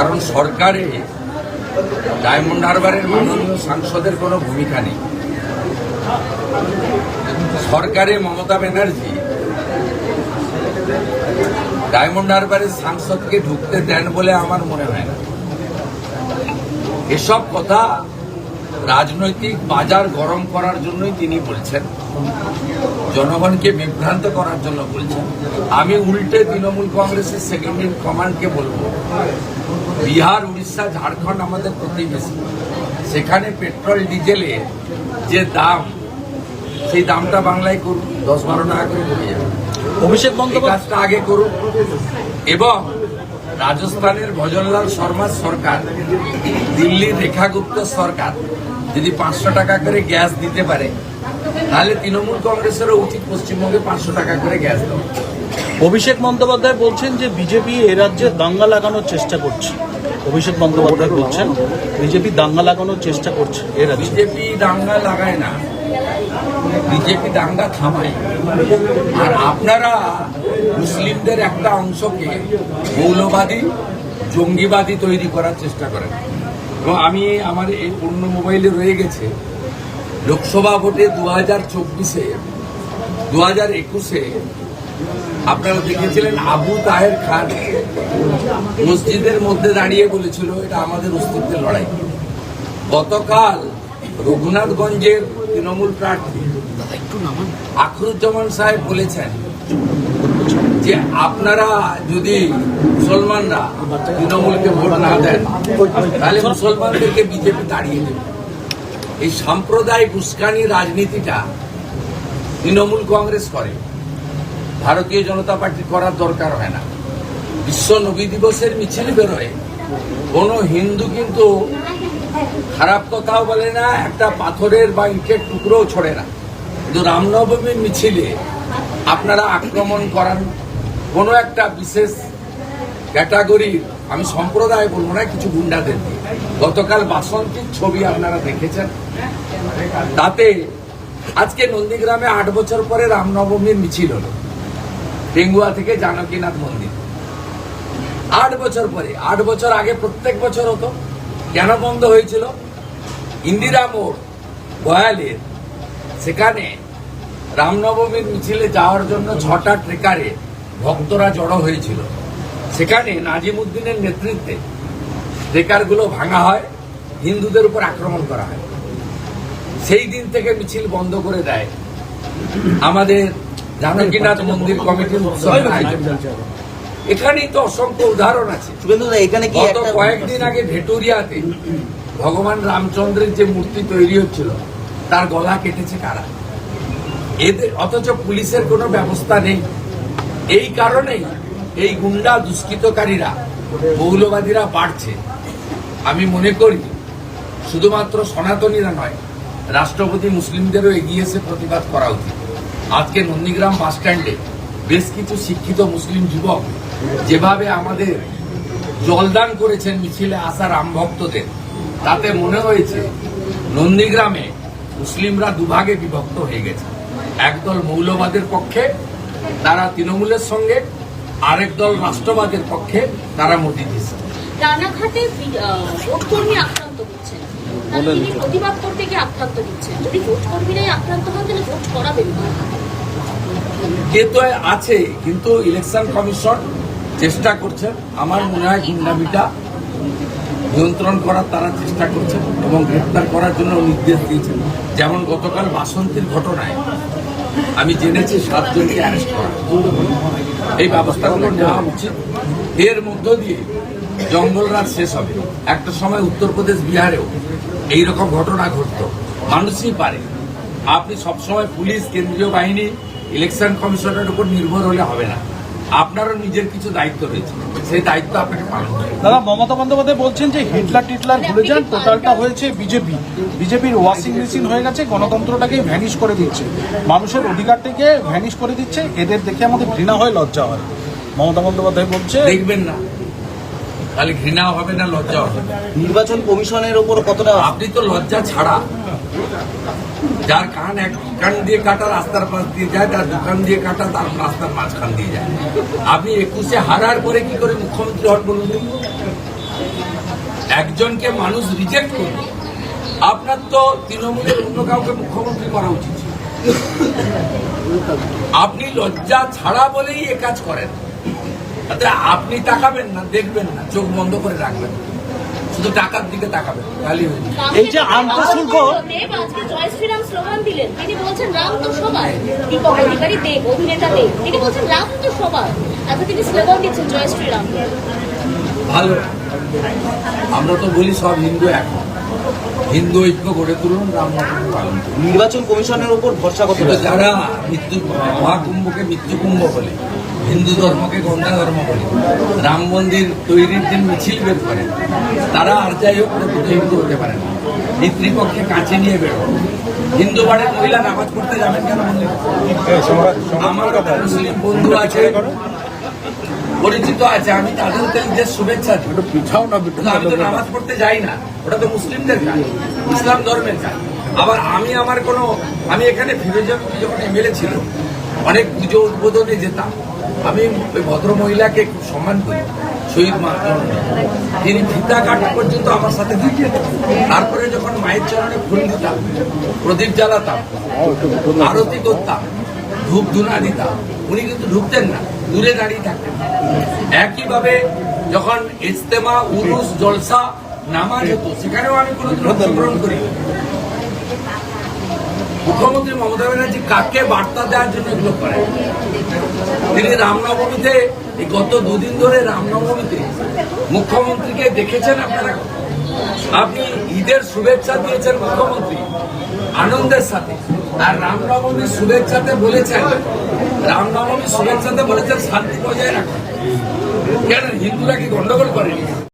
কারণ সরকারে ডায়মন্ড হারবারের মাননীয় সাংসদের কোনো ভূমিকা নেই। সরকারে মমতা ব্যানার্জি ডায়মন্ড হারবারের সাংসদকে ঢুকতে দেন বলে আমার মনে হয় না। এসব কথা রাজনৈতিক বাজার গরম করার জন্যই তিনি বলছেন, জনগণকে বিভ্রান্ত করার জন্য বলছেন। আমি উল্টে তৃণমূল কংগ্রেসের সেকেন্ড ইন কমান্ডকে বলবো, বিহার, উড়িষ্যা, ঝাড়খণ্ড আমাদের প্রতিবেশী, সেখানে পেট্রোল ডিজেলের যে দাম, সেই দামটা বাংলায় করুন, 10-12 টাকা করে কমে যাবে। অভিষেক বন্দ্যোপাধ্যায় কাজটা আগে করুন। এবং রাজস্থানের ভজনলাল শর্মার সরকার, দিল্লির রেখা গুপ্ত সরকার যদি 500 টাকা করে গ্যাস দিতে পারে, তাহলে তৃণমূল কংগ্রেসেরও উচিত পশ্চিমবঙ্গে 500 টাকা করে গ্যাস দেওয়া। অভিষেক বন্দ্যোপাধ্যায় বলছেন যে বিজেপি এ রাজ্যে দাঙ্গা লাগানোর চেষ্টা করছে। অভিষেক বন্দ্যোপাধ্যায় বলছেন বিজেপি দাঙ্গা লাগানোর চেষ্টা করছে এ রাজ্যে। বিজেপি দাঙ্গা লাগায় না, বিজেপি দাঙ্গা থামায়। আর আপনারা মুসলিমদের একটা অংশকে মৌলবাদী, জঙ্গিবাদী তৈরি করার চেষ্টা করেন। এবং আমি আমার এই পূর্ণ মোবাইলে রয়ে গেছে, লোকসভা ভোটে 2024-এ, 2021-এ আপনারা দেখেছিলেন আবু তাহের খান মসজিদের মধ্যে দাঁড়িয়ে বলেছিল এটা আমাদের অস্তিত্বের লড়াই। গতকাল রঘুনাথগঞ্জের তৃণমূল প্রার্থী আখরুজ্জামান সাহেব বলেছেন যে আপনারা যদি মুসলমানরা তৃণমূলকে ভোট না দেন, তাহলে মুসলমানদেরকে বিজেপি তাড়িয়ে দেবে। এই সাম্প্রদায়িক উস্কানি রাজনীতিটা তৃণমূল কংগ্রেস করে, ভারতীয় জনতা পার্টি করার দরকার হয় না। বিশ্ব নবী দিবসের মিছিল বেরোয়, কোনো হিন্দু কিন্তু খারাপ কথাও বলে না, একটা পাথরের বা ইটের টুকরোও ছড়ে না। কিন্তু রামনবমীর মিছিলে আপনারা আক্রমণ করান কোনো একটা বিশেষ ক্যাটাগরির, আমি সম্প্রদায় বলবো না, কিছু গুন্ডাদের দিয়ে। গতকাল বাসন্তীর ছবি আপনারা দেখেছেন, তাতে আজকে নন্দীগ্রামে 8 বছর পরে রামনবমীর মিছিল হলো টেঙ্গুয়া থেকে জানকীনাথ মন্দির। 8 বছর পরে, 8 বছর আগে প্রত্যেক বছর হতো। কেন বন্ধ হয়েছিল? ইন্দিরা মোড়, বয়ালের, সেখানে রামনবমীর মিছিলে যাওয়ার জন্য 6টা ট্রেকারে ভক্তরা জড়ো হয়েছিল। সেখানে নাজিমুদ্দিনের নেতৃত্বে ট্রেকারগুলো ভাঙা হয়, হিন্দুদের উপর আক্রমণ করা হয়। সেই দিন থেকে মিছিল বন্ধ করে দেয় আমাদের জানকীনাথ মন্দির কমিটির উৎসবের আয়োজন। এখানেই তো অসংখ্য উদাহরণ আছে। গত কয়েকদিন আগে ভেটুরিয়াতে ভগবান রামচন্দ্রের যে মূর্তি তৈরি হচ্ছিল, তার গলা কেটেছে কারা? এদের, অথচ পুলিশের কোনো ব্যবস্থা নেই। এই কারণেই এই গুন্ডা দুষ্কৃতকারীরা, মৌলবাদীরা বাড়ছে। আমি মনে করি শুধুমাত্র সনাতনীরা নয়, রাষ্ট্রপতি মুসলিমদেরও এগিয়ে এসে প্রতিবাদ করা উচিত। আজকে নন্দীগ্রাম বাস স্ট্যান্ডে বেশ কিছু শিক্ষিত মুসলিম যুবক যেভাবে আমাদের জলদান করেছেন মিছিলে আসা রাম ভক্তদের, তাতে মনে হয়েছে নন্দীগ্রামে মুসলিমরা দুভাগে বিভক্ত হয়ে গেছে। একদল মৌলবাদের পক্ষে, তারা তৃণমূলের সঙ্গে, আরেক দল রাষ্ট্রবাদের পক্ষে, তারা মোদি দিচ্ছে। রানাঘাটে ভোট কর্মী আক্রান্ত হচ্ছেন, তিনি প্রতিবাদ করতে গিয়ে আক্রান্ত হচ্ছেন। যদি ভোট কর্মীরাই আক্রান্ত হন, তাহলে ভোট করাবেন না। কে তো আছে, কিন্তু ইলেকশন কমিশন চেষ্টা করছেন। আমার মনে হয় গুন্ডামিটা নিয়ন্ত্রণ করার তারা চেষ্টা করছেন এবং গ্রেপ্তার করার জন্য নির্দেশ দিয়েছেন। যেমন গতকাল বাসন্তীর ঘটনায় আমি জেনেছি 7 জনকে অ্যারেস্ট করা। এই ব্যবস্থাগুলো নেওয়া উচিত। এর মধ্য দিয়ে জঙ্গলরাজ শেষ হবে। একটা সময় উত্তরপ্রদেশ, বিহারেও এইরকম ঘটনা ঘটতো। মানুষই পারে। আপনি সবসময় পুলিশ, কেন্দ্রীয় বাহিনী, ইলেকশন কমিশনের উপর নির্ভর হলে হবে না। আপনারও নিজের কিছু দায়িত্ব রয়েছে, সেই দায়িত্ব আপনাকে পালন করতে হবে। দাদা, মমতা বন্দ্যোপাধ্যায় বলছেন যে হিটলার টিটলার ভুলে যান, টোটালটা হয়েছে বিজেপি। বিজেপির ওয়াশিং মেশিন হয়ে গেছে, গণতন্ত্রটাকে ভ্যানিশ করে দিচ্ছে, মানুষের অধিকারটাকে ভ্যানিশ করে দিচ্ছে। এদের দেখে আমাদের ঘৃণা হয়, লজ্জা হয়। মমতা বন্দ্যোপাধ্যায় বলছে দেখবেন না, তাহলে ঘৃণা হবে না, লজ্জা হবে। নির্বাচন কমিশনের ওপর কতটা আপনি তো লজ্জা ছাড়া, যার কান এক কান দিয়ে কাটা রাস্তার পাশ দিয়ে যায়, তার দোকান দিয়ে কাটা তার রাস্তার মাঝখান দিয়ে যায়। আপনি 21-এ হারার পরে কি করে মুখ্যমন্ত্রী হন বলুন? একজনকে মানুষ রিজেক্ট করবে, আপনার তো তৃণমূলের অন্য কাউকে মুখ্যমন্ত্রী করা উচিত ছিল। আপনি লজ্জা ছাড়া বলেই এ কাজ করেন। তাতে আপনি তাকাবেন না, দেখবেন না, চোখ বন্ধ করে রাখবেন, শুধু টাকার দিকে তাকাবেন, তাহলেই হয়ে যাবে। এই যে আন্তঃশুল্ক দেব আজকে জয় শ্রীরাম স্লোগান দিলেন, তিনি বলছেন রাম তো সবার। দীপক অধিকারী দেব, অভিনেতা দেব, তিনি বলছেন রাম তো সবার। আজকে তিনি স্লোগান দিচ্ছেন জয় শ্রীরাম। ভালো, আমরা তো বলি সব হিন্দু এক, হিন্দু ঐক্য গড়ে তুলুন, রামনবমী পালন করুন। নির্বাচন কমিশনের উপর ভরসা কিন্তু কতটা? যারা মহাকুম্ভকে মৃত্যুকুম্ভ বলে, হিন্দু ধর্মকে গন্ধা ধর্ম বলে, রাম মন্দির তৈরির দিন মিছিল বের করে, তারা আর যাই হোক প্রকৃত হিন্দু হতে পারে না। পিতৃপক্ষে কাছে নিয়ে বেরো। হিন্দু বাড়ির মহিলা নামাজ পড়তে যাবেন কেন মন্দিরে? আমার মুসলিম বন্ধু আছে, পরিচিত আছে, আমি তাদের যে শুভেচ্ছা দিই। কিন্তু আমি তো নামাজ পড়তে যাই না, ওটা তো মুসলিমদের কাজ, ইসলাম ধর্মের কাজ। আবার আমি এখানে ফিরোজাপুর যখন এমএলএ ছিল, অনেক পুজো উদ্বোধনে যেতাম। আমি ওই ভদ্র মহিলাকে খুব সম্মান করি, শহীদ মা, তিনি ফিতা কাটা পর্যন্ত আমার সাথে থাকেন। তারপরে যখন মায়ের চরণে ফুল দিতাম, প্রদীপ জ্বালাতাম, আরতি করতাম, ধূপ ধুনা দিতাম, উনি কিন্তু ঢুকতেন না, দূরে দাঁড়িয়ে থাকতেন। একইভাবে যখন ইজতেমা, উরুস, জলসা, নামাজ হতো, সেখানেও আমি কোনোদিন অংশগ্রহণ করি। মুখ্যমন্ত্রী মমতা ব্যানার্জি কাকে বার্তা দেওয়ার জন্য এগুলো করেন? তিনি রামনবমীতে, এই গত দুদিন ধরে রামনবমীতে মুখ্যমন্ত্রীকে দেখেছেন আপনারা? আপনি ঈদের শুভেচ্ছা দিয়েছেন মুখ্যমন্ত্রী আনন্দের সাথে, আর রামনবমীর শুভেচ্ছাতে বলেছেন শান্তি বজায় রাখুন। কেন হিন্দুরা কি গন্ডগোল করেনি?